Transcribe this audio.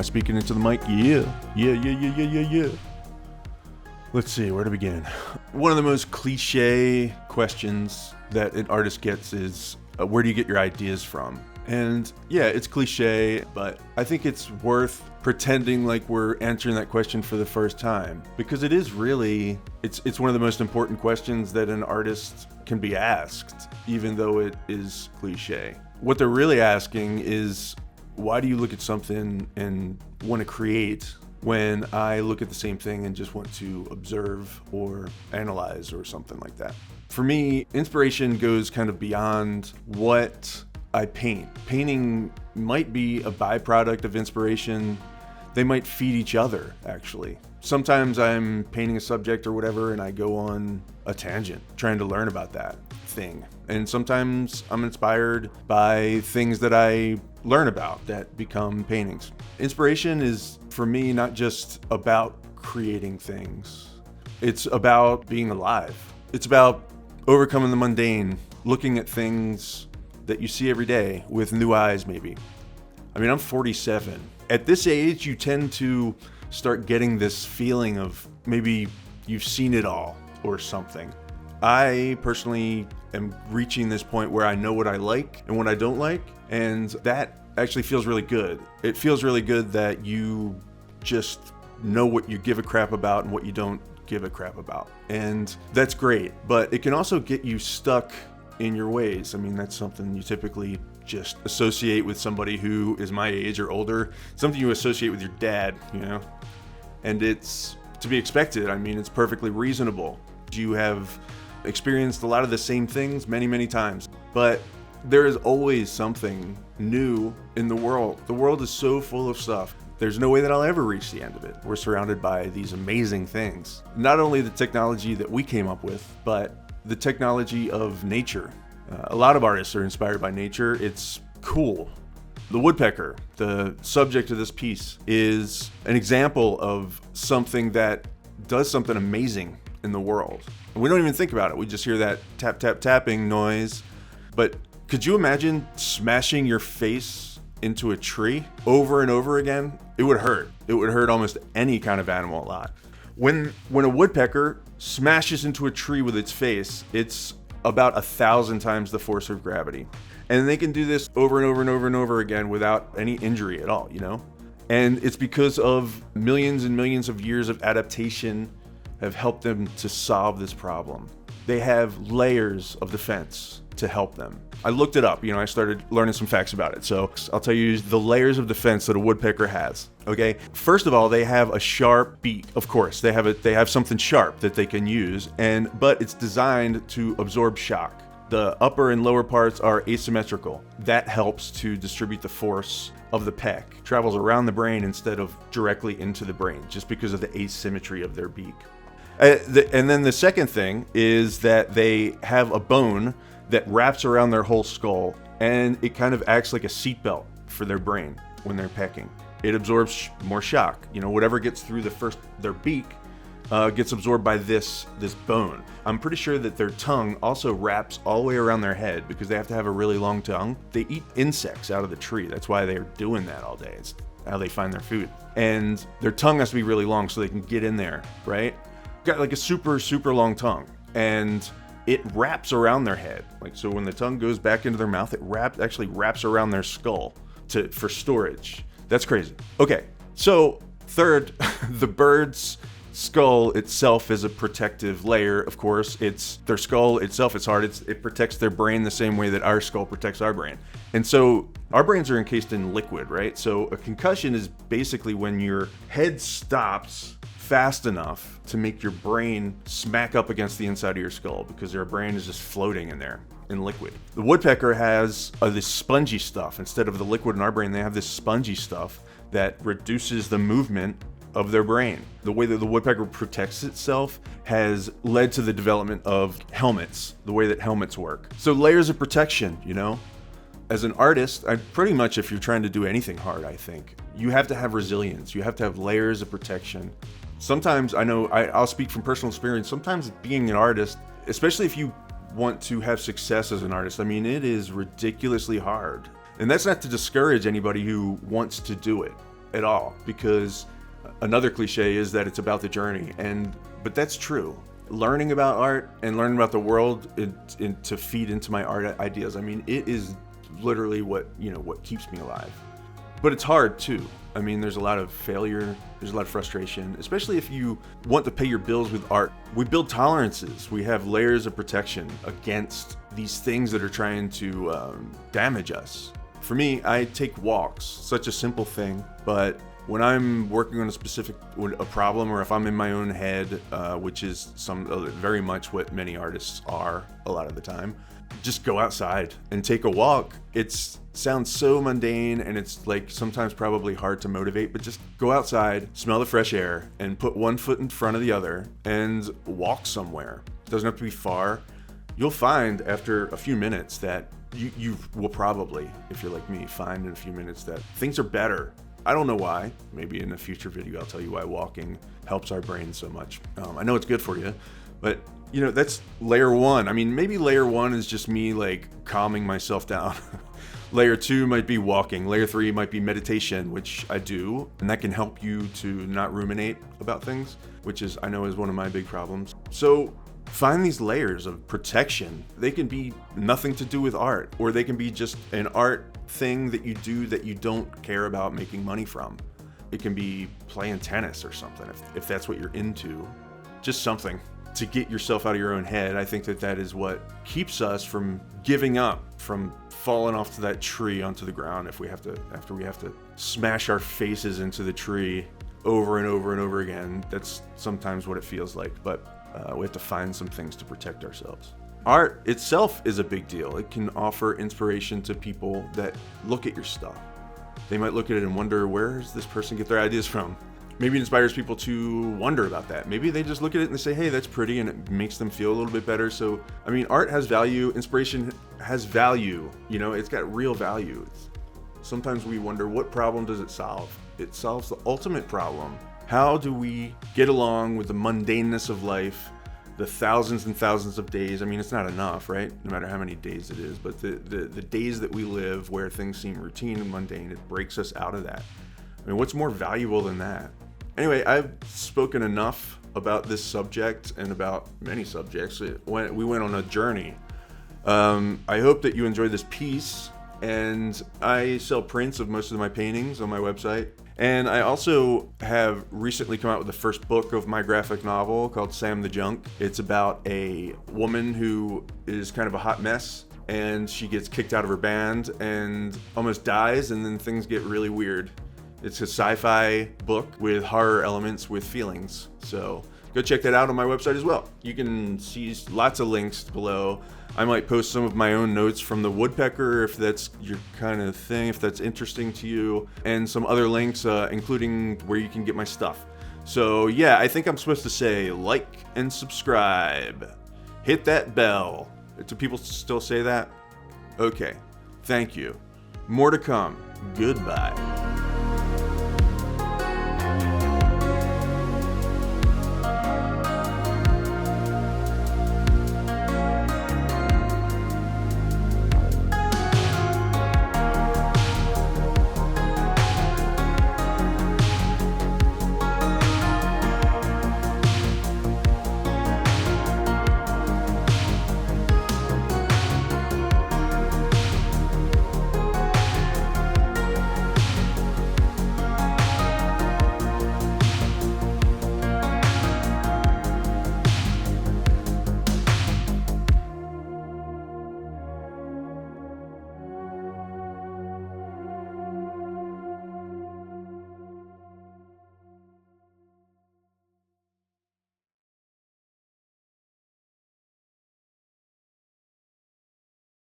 I speaking into the mic? Yeah. Let's see, where to begin? One of the most cliche questions that an artist gets is, where do you get your ideas from? And yeah, it's cliche, but I think it's worth pretending like we're answering that question for the first time, because it is really, it's one of the most important questions that an artist can be asked, even though it is cliche. What they're really asking is, why do you look at something and want to create when I look at the same thing and just want to observe or analyze or something like that? For me, inspiration goes kind of beyond what I paint. Painting might be a byproduct of inspiration. They might feed each other, actually. Sometimes I'm painting a subject or whatever and I go on a tangent trying to learn about that thing. And sometimes I'm inspired by things that I learn about that become paintings. Inspiration is, for me, not just about creating things. It's about being alive. It's about overcoming the mundane, looking at things that you see every day with new eyes, maybe. I mean, I'm 47. At this age, you tend to start getting this feeling of maybe you've seen it all or something. I personally am reaching this point where I know what I like and what I don't like, and that actually feels really good. It feels really good that you just know what you give a crap about and what you don't give a crap about. And that's great, but it can also get you stuck in your ways. I mean, that's something you typically just associate with somebody who is my age or older, something you associate with your dad, you know? And it's to be expected. I mean, it's perfectly reasonable. You have experienced a lot of the same things many, many times, but there is always something new in the world. The world is so full of stuff. There's no way that I'll ever reach the end of it. We're surrounded by these amazing things. Not only the technology that we came up with, but the technology of nature. A lot of artists are inspired by nature. It's cool. The woodpecker, the subject of this piece, is an example of something that does something amazing in the world. And we don't even think about it. We just hear that tap, tap, tapping noise. But could you imagine smashing your face into a tree over and over again? It would hurt. It would hurt almost any kind of animal a lot. When a woodpecker smashes into a tree with its face, it's about 1,000 times the force of gravity. And they can do this over and over and over and over again without any injury at all, you know? And it's because of millions and millions of years of adaptation have helped them to solve this problem. They have layers of defense to help them. I looked it up, I started learning some facts about it. So I'll tell you the layers of defense that a woodpecker has, okay? First of all, they have a sharp beak. Of course, they have something sharp that they can use, but it's designed to absorb shock. The upper and lower parts are asymmetrical. That helps to distribute the force of the peck. It travels around the brain instead of directly into the brain, just because of the asymmetry of their beak. And then the second thing is that they have a bone that wraps around their whole skull, and it kind of acts like a seatbelt for their brain when they're pecking. It absorbs more shock. Whatever gets through their beak gets absorbed by this bone. I'm pretty sure that their tongue also wraps all the way around their head because they have to have a really long tongue. They eat insects out of the tree. That's why they're doing that all day. It's how they find their food. And their tongue has to be really long so they can get in there, right? Got like a super, super long tongue. And it wraps around their head. So when the tongue goes back into their mouth, it actually wraps around their skull for storage. That's crazy. Okay, so third, the bird's skull itself is a protective layer, of course. Their skull itself is hard. It protects their brain the same way that our skull protects our brain. And so our brains are encased in liquid, right? So a concussion is basically when your head stops fast enough to make your brain smack up against the inside of your skull because their brain is just floating in there in liquid. The woodpecker has this spongy stuff. Instead of the liquid in our brain, they have this spongy stuff that reduces the movement of their brain. The way that the woodpecker protects itself has led to the development of helmets, the way that helmets work. So layers of protection, As an artist, pretty much if you're trying to do anything hard, I think, you have to have resilience. You have to have layers of protection. Sometimes, I'll speak from personal experience, sometimes being an artist, especially if you want to have success as an artist, it is ridiculously hard. And that's not to discourage anybody who wants to do it. at all, because another cliche is that it's about the journey, but that's true. Learning about art and learning about the world to feed into my art ideas. I mean, it is literally what keeps me alive. But it's hard too. I mean, there's a lot of failure, there's a lot of frustration, especially if you want to pay your bills with art. We build tolerances. We have layers of protection against these things that are trying to damage us. For me, I take walks, such a simple thing, but when I'm working on a problem, or if I'm in my own head, which is very much what many artists are a lot of the time, just go outside and take a walk. It sounds so mundane, and it's like sometimes probably hard to motivate, but just go outside, smell the fresh air, and put one foot in front of the other and walk somewhere. It doesn't have to be far. You'll find after a few minutes that you will probably, if you're like me, find in a few minutes that things are better. I don't know why. Maybe in a future video I'll tell you why walking helps our brain so much. I know it's good for you, but that's layer one. I mean, maybe layer one is just me like calming myself down. Layer two might be walking. Layer three might be meditation, which I do, and that can help you to not ruminate about things, which I know is one of my big problems. So find these layers of protection. They can be nothing to do with art, or they can be just an art thing that you do that you don't care about making money from. It can be playing tennis or something, if that's what you're into. Just something to get yourself out of your own head. I think that is what keeps us from giving up, from falling off to that tree onto the ground after we have to smash our faces into the tree over and over and over again. That's sometimes what it feels like, but we have to find some things to protect ourselves. Art itself is a big deal. It can offer inspiration to people that look at your stuff. They might look at it and wonder, where does this person get their ideas from? Maybe it inspires people to wonder about that. Maybe they just look at it and they say, hey, that's pretty, and it makes them feel a little bit better. So, I mean, art has value, inspiration has value. It's got real value. Sometimes we wonder, what problem does it solve? It solves the ultimate problem. How do we get along with the mundaneness of life, the thousands and thousands of days? I mean, it's not enough, right? No matter how many days it is, but the days that we live where things seem routine and mundane, it breaks us out of that. I mean, what's more valuable than that? Anyway, I've spoken enough about this subject and about many subjects. We went on a journey. I hope that you enjoyed this piece, and I sell prints of most of my paintings on my website. And I also have recently come out with the first book of my graphic novel called Sam the Junk. It's about a woman who is kind of a hot mess, and she gets kicked out of her band and almost dies, and then things get really weird. It's a sci-fi book with horror elements with feelings. So go check that out on my website as well. You can see lots of links below. I might post some of my own notes from the Woodpecker if that's your kind of thing, if that's interesting to you, and some other links, including where you can get my stuff. So yeah, I think I'm supposed to say like and subscribe. Hit that bell. Do people still say that? Okay, thank you. More to come. Goodbye.